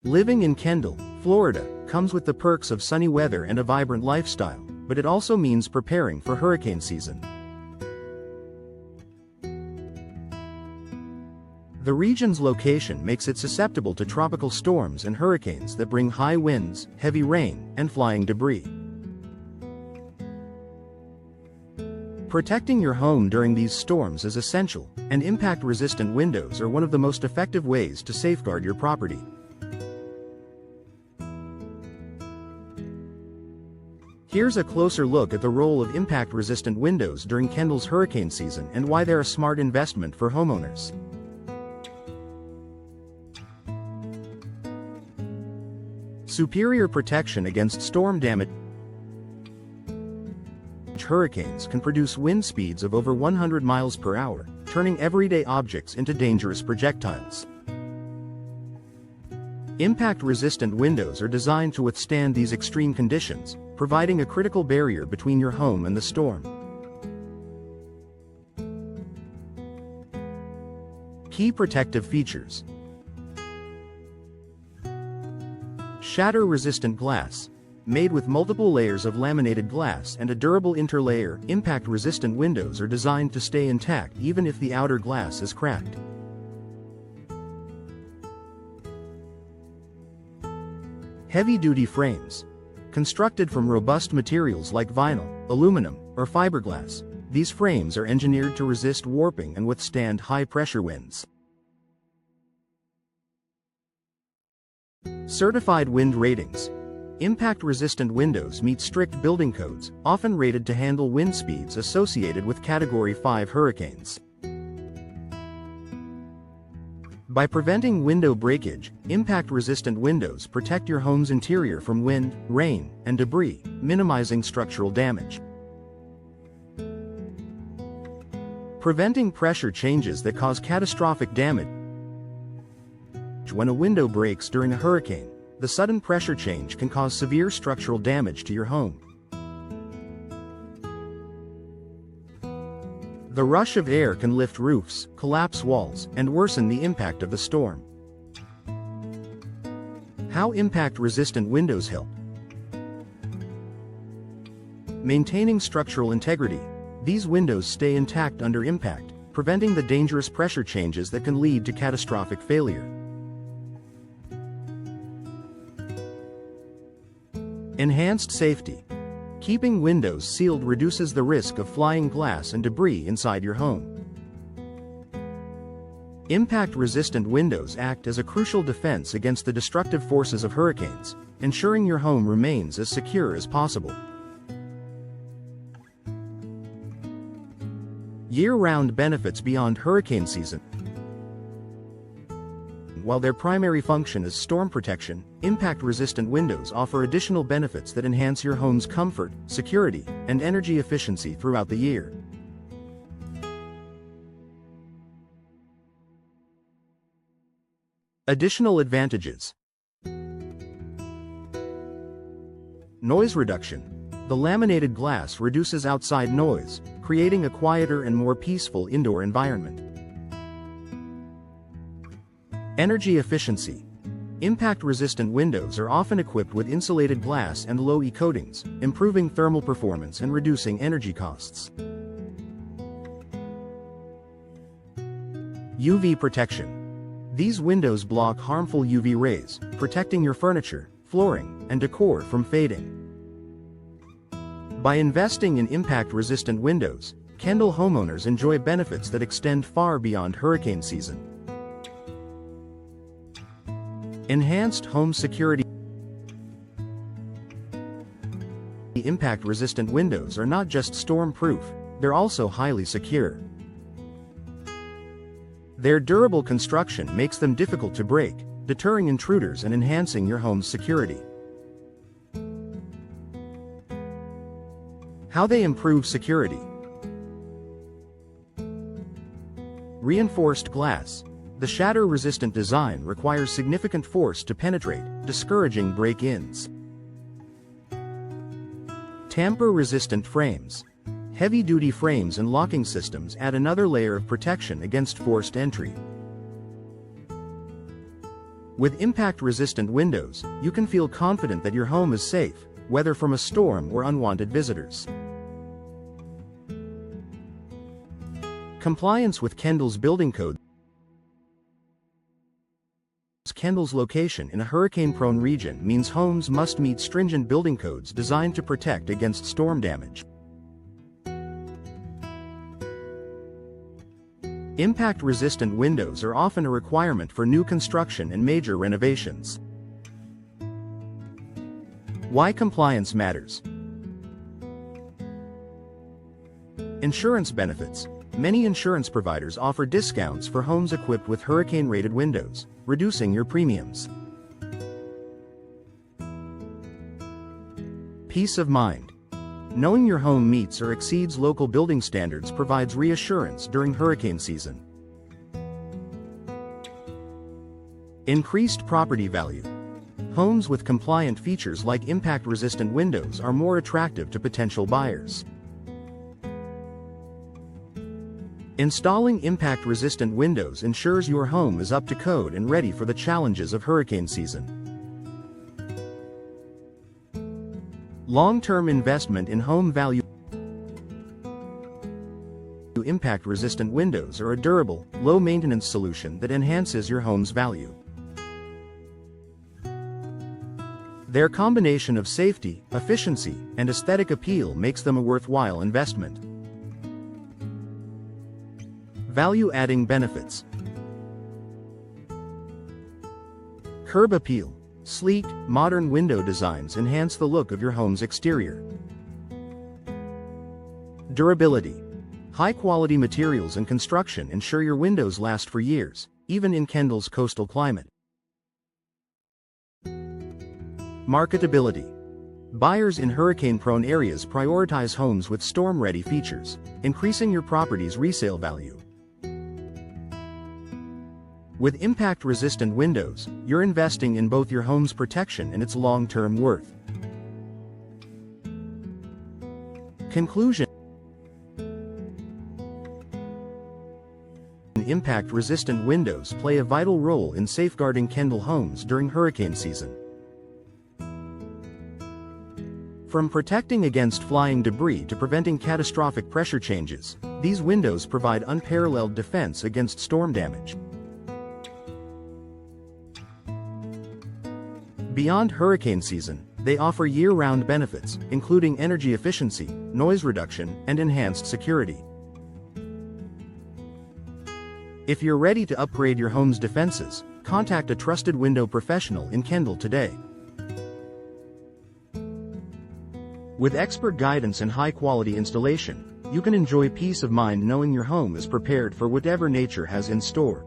Living in Kendall, Florida, comes with the perks of sunny weather and a vibrant lifestyle, but it also means preparing for hurricane season. The region's location makes it susceptible to tropical storms and hurricanes that bring high winds, heavy rain, and flying debris. Protecting your home during these storms is essential, and impact-resistant windows are one of the most effective ways to safeguard your property. Here's a closer look at the role of impact-resistant windows during Kendall's hurricane season and why they're a smart investment for homeowners. Superior protection against storm damage. Hurricanes can produce wind speeds of over 100 miles per hour, turning everyday objects into dangerous projectiles. Impact-resistant windows are designed to withstand these extreme conditions, providing a critical barrier between your home and the storm. Key protective features: shatter-resistant glass. Made with multiple layers of laminated glass and a durable interlayer, impact-resistant windows are designed to stay intact even if the outer glass is cracked. Heavy-duty frames. Constructed from robust materials like vinyl, aluminum, or fiberglass, these frames are engineered to resist warping and withstand high-pressure winds. Certified wind ratings. Impact-resistant windows meet strict building codes, often rated to handle wind speeds associated with Category 5 hurricanes. By preventing window breakage, impact-resistant windows protect your home's interior from wind, rain, and debris, minimizing structural damage. Preventing pressure changes that cause catastrophic damage. When a window breaks during a hurricane, the sudden pressure change can cause severe structural damage to your home. The rush of air can lift roofs, collapse walls, and worsen the impact of the storm. How impact-resistant windows help? Maintaining structural integrity. These windows stay intact under impact, preventing the dangerous pressure changes that can lead to catastrophic failure. Enhanced safety. Keeping windows sealed reduces the risk of flying glass and debris inside your home. Impact-resistant windows act as a crucial defense against the destructive forces of hurricanes, ensuring your home remains as secure as possible. Year-round benefits beyond hurricane season. While their primary function is storm protection, impact-resistant windows offer additional benefits that enhance your home's comfort, security, and energy efficiency throughout the year. Additional advantages. Noise reduction. The laminated glass reduces outside noise, creating a quieter and more peaceful indoor environment. Energy efficiency. Impact-resistant windows are often equipped with insulated glass and low-E coatings, improving thermal performance and reducing energy costs. UV protection. These windows block harmful UV rays, protecting your furniture, flooring, and decor from fading. By investing in impact-resistant windows, Kendall homeowners enjoy benefits that extend far beyond hurricane season. Enhanced home security. Impact-resistant windows are not just storm-proof, they're also highly secure. Their durable construction makes them difficult to break, deterring intruders and enhancing your home's security. How they improve security. Reinforced glass. The shatter-resistant design requires significant force to penetrate, discouraging break-ins. Tamper-resistant frames. Heavy-duty frames and locking systems add another layer of protection against forced entry. With impact-resistant windows, you can feel confident that your home is safe, whether from a storm or unwanted visitors. Compliance with Kendall's building code. Kendall's location in a hurricane-prone region means homes must meet stringent building codes designed to protect against storm damage. Impact-resistant windows are often a requirement for new construction and major renovations. Why compliance matters. Insurance benefits. Many insurance providers offer discounts for homes equipped with hurricane-rated windows, reducing your premiums. Peace of mind. Knowing your home meets or exceeds local building standards provides reassurance during hurricane season. Increased property value. Homes with compliant features like impact-resistant windows are more attractive to potential buyers. Installing impact-resistant windows ensures your home is up to code and ready for the challenges of hurricane season. Long-term investment in home value. Impact-resistant windows are a durable, low-maintenance solution that enhances your home's value. Their combination of safety, efficiency, and aesthetic appeal makes them a worthwhile investment. Value-adding benefits. Curb appeal. Sleek, modern window designs enhance the look of your home's exterior. Durability. High-quality materials and construction ensure your windows last for years, even in Kendall's coastal climate. Marketability. Buyers in hurricane-prone areas prioritize homes with storm-ready features, increasing your property's resale value. With impact-resistant windows, you're investing in both your home's protection and its long-term worth. Conclusion. Impact-resistant windows play a vital role in safeguarding Kendall homes during hurricane season. From protecting against flying debris to preventing catastrophic pressure changes, these windows provide unparalleled defense against storm damage. Beyond hurricane season, they offer year-round benefits, including energy efficiency, noise reduction, and enhanced security. If you're ready to upgrade your home's defenses, contact a trusted window professional in Kendall today. With expert guidance and high-quality installation, you can enjoy peace of mind knowing your home is prepared for whatever nature has in store.